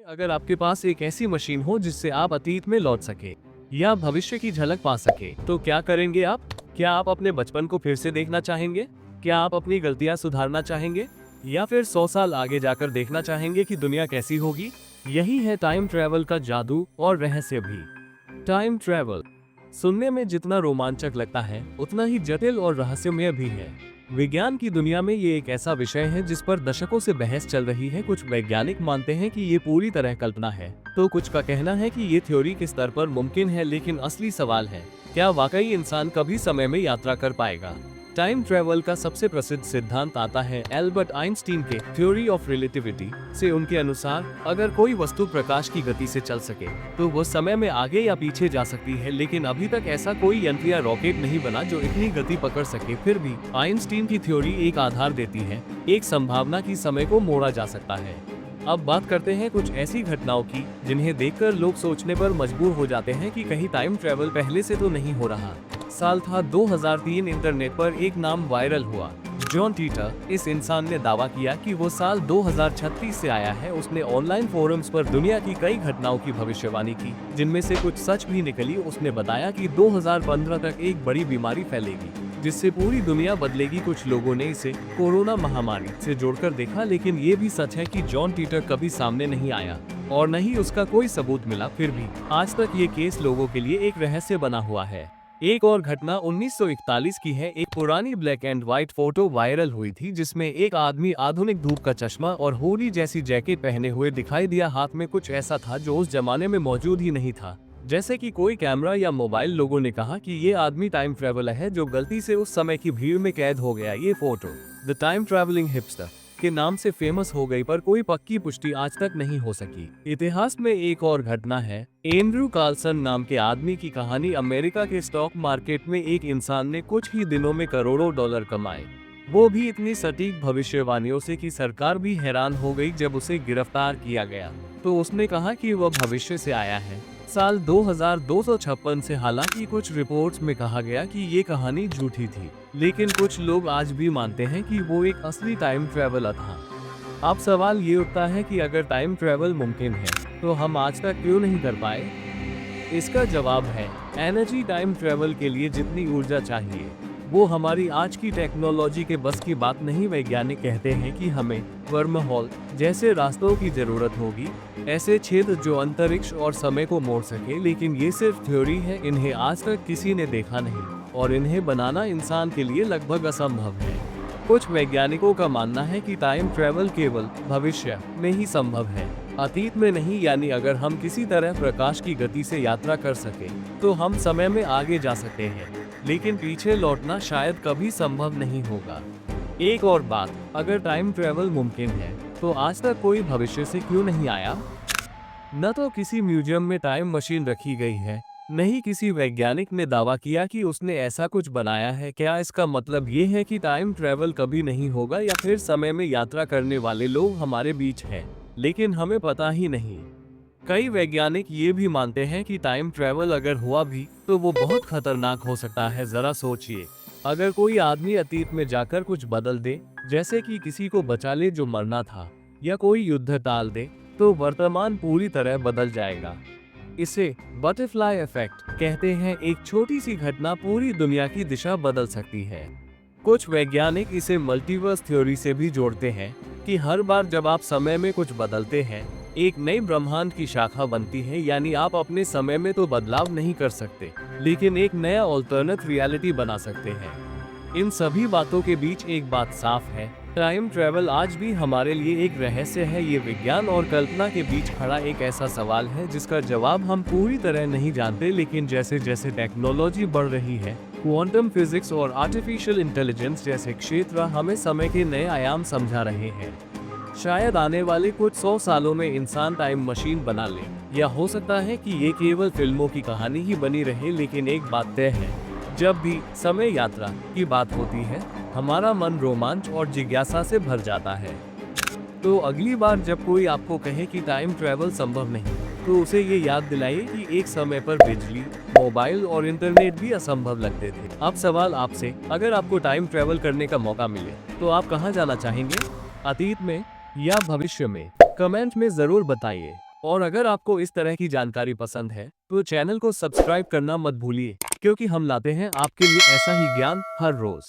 अगर आपके पास एक ऐसी मशीन हो जिससे आप अतीत में लौट सके या भविष्य की झलक पा सके, तो क्या करेंगे आप? क्या आप अपने बचपन को फिर से देखना चाहेंगे? क्या आप अपनी गलतियां सुधारना चाहेंगे? या फिर 100 साल आगे जाकर देखना चाहेंगे कि दुनिया कैसी होगी? यही है टाइम ट्रैवल का जादू और रहस्य भी। टाइम ट्रैवल सुनने में जितना रोमांचक लगता है, उतना ही जटिल और रहस्यमय भी है। विज्ञान की दुनिया में ये एक ऐसा विषय है जिस पर दशकों से बहस चल रही है। कुछ वैज्ञानिक मानते हैं कि ये पूरी तरह कल्पना है, तो कुछ का कहना है कि ये थ्योरी किस स्तर पर मुमकिन है। लेकिन असली सवाल है, क्या वाकई इंसान कभी समय में यात्रा कर पाएगा? टाइम ट्रैवल का सबसे प्रसिद्ध सिद्धांत आता है एल्बर्ट आइंस्टीन के थ्योरी ऑफ रिलेटिविटी से। उनके अनुसार अगर कोई वस्तु प्रकाश की गति से चल सके तो वो समय में आगे या पीछे जा सकती है, लेकिन अभी तक ऐसा कोई यंत्र या रॉकेट नहीं बना जो इतनी गति पकड़ सके। फिर भी आइंस्टीन की थ्योरी एक आधार देती है, एक संभावना की समय को मोड़ा जा सकता है। अब बात करते हैं कुछ ऐसी घटनाओं की जिन्हें देखकर लोग सोचने पर मजबूर हो जाते हैं कि कहीं टाइम ट्रैवल पहले से तो नहीं हो रहा। साल था 2003। इंटरनेट पर एक नाम वायरल हुआ, जॉन टीटर। इस इंसान ने दावा किया कि वो साल 2036 से आया है। उसने ऑनलाइन फोरम्स पर दुनिया की कई घटनाओं की भविष्यवाणी की, जिनमें से कुछ सच भी निकली। उसने बताया कि 2015 तक एक बड़ी बीमारी फैलेगी जिससे पूरी दुनिया बदलेगी। कुछ लोगों ने इसे कोरोना महामारी से जोड़कर देखा, लेकिन ये भी सच है कि जॉन टीटर कभी सामने नहीं आया और न ही उसका कोई सबूत मिला। फिर भी आज तक ये केस लोगों के लिए एक रहस्य बना हुआ है। एक और घटना 1941 की है। एक पुरानी black and white photo viral हुई थी जिसमें एक आदमी आधुनिक धूप का चश्मा और हुडी जैसी जैकेट पहने हुए दिखाई दिया। हाथ में कुछ ऐसा था जो उस जमाने में मौजूद ही नहीं था, जैसे कि कोई कैमरा या मोबाइल। लोगों ने कहा कि ये आदमी टाइम ट्रैवलर है जो गलती से उस समय की भीड़ में कैद हो गया। ये photo the time travelling hipster के नाम से फेमस हो गई, पर कोई पक्की पुष्टि आज तक नहीं हो सकी। इतिहास में एक और घटना है, एंड्रू कार्लसन नाम के आदमी की कहानी। अमेरिका के स्टॉक मार्केट में एक इंसान ने कुछ ही दिनों में करोड़ों डॉलर कमाए, वो भी इतनी सटीक भविष्यवाणियों से कि सरकार भी हैरान हो गई। जब उसे गिरफ्तार किया गया तो उसने कहा कि वह भविष्य से आया है, साल 2256 से। हालांकि कुछ रिपोर्ट्स में कहा गया कि ये कहानी झूठी थी, लेकिन कुछ लोग आज भी मानते हैं कि वो एक असली टाइम ट्रैवलर था। अब सवाल ये उठता है कि अगर टाइम ट्रैवल मुमकिन है तो हम आज तक क्यों नहीं कर पाए? इसका जवाब है एनर्जी। टाइम ट्रैवल के लिए जितनी ऊर्जा चाहिए वो हमारी आज की टेक्नोलॉजी के बस की बात नहीं। वैज्ञानिक कहते हैं कि हमें वर्महोल जैसे रास्तों की जरूरत होगी, ऐसे क्षेत्र जो अंतरिक्ष और समय को मोड़ सके। लेकिन ये सिर्फ थ्योरी है, इन्हें आज तक किसी ने देखा नहीं और इन्हें बनाना इंसान के लिए लगभग असंभव है। कुछ वैज्ञानिकों का मानना है कि टाइम ट्रैवल केवल भविष्य में ही संभव है, अतीत में नहीं। यानी अगर हम किसी तरह प्रकाश की गति से यात्रा कर सके तो हम समय में आगे जा सकते हैं, लेकिन पीछे लौटना शायद कभी संभव नहीं होगा। एक और बात, अगर टाइम ट्रैवल मुमकिन है तो आज तक कोई भविष्य से क्यों नहीं आया? न तो किसी म्यूजियम में टाइम मशीन रखी गई है, न ही किसी वैज्ञानिक ने दावा किया कि उसने ऐसा कुछ बनाया है। क्या इसका मतलब ये है कि टाइम ट्रैवल कभी नहीं होगा, या फिर समय में यात्रा करने वाले लोग हमारे बीच हैं लेकिन हमें पता ही नहीं? कई वैज्ञानिक ये भी मानते हैं कि टाइम ट्रैवल अगर हुआ भी तो वो बहुत खतरनाक हो सकता है। जरा सोचिए, अगर कोई आदमी अतीत में जाकर कुछ बदल दे, जैसे कि किसी को बचा ले जो मरना था, या कोई युद्ध टाल दे, तो वर्तमान पूरी तरह बदल जाएगा। इसे बटरफ्लाई इफेक्ट कहते हैं। एक छोटी सी घटना पूरी दुनिया की दिशा बदल सकती है। कुछ वैज्ञानिक इसे मल्टीवर्स थ्योरी से भी जोड़ते हैं कि हर बार जब आप समय में कुछ बदलते हैं, एक नई ब्रह्मांड की शाखा बनती है। यानी आप अपने समय में तो बदलाव नहीं कर सकते, लेकिन एक नया ऑल्टरनेट रियलिटी बना सकते हैं। इन सभी बातों के बीच एक बात साफ है, टाइम ट्रैवल आज भी हमारे लिए एक रहस्य है। ये विज्ञान और कल्पना के बीच खड़ा एक ऐसा सवाल है जिसका जवाब हम पूरी तरह नहीं जानते। लेकिन जैसे जैसे टेक्नोलॉजी बढ़ रही है, क्वांटम फिजिक्स और आर्टिफिशियल इंटेलिजेंस जैसे क्षेत्र हमें समय के नए आयाम समझा रहे हैं। शायद आने वाले कुछ 100 सालों में इंसान टाइम मशीन बना ले, या हो सकता है कि ये केवल फिल्मों की कहानी ही बनी रहे। लेकिन एक बात तय है, जब भी समय यात्रा की बात होती है, हमारा मन रोमांच और जिज्ञासा से भर जाता है। तो अगली बार जब कोई आपको कहे कि टाइम ट्रैवल संभव नहीं, तो उसे ये याद दिलाइए कि एक समय पर बिजली, मोबाइल और इंटरनेट भी असंभव लगते थे। अब सवाल आपसे, अगर आपको टाइम ट्रैवल करने का मौका मिले तो आप कहां जाना चाहेंगे? अतीत में या भविष्य में? कमेंट में जरूर बताइए। और अगर आपको इस तरह की जानकारी पसंद है तो चैनल को सब्सक्राइब करना मत भूलिए, क्योंकि हम लाते हैं आपके लिए ऐसा ही ज्ञान हर रोज।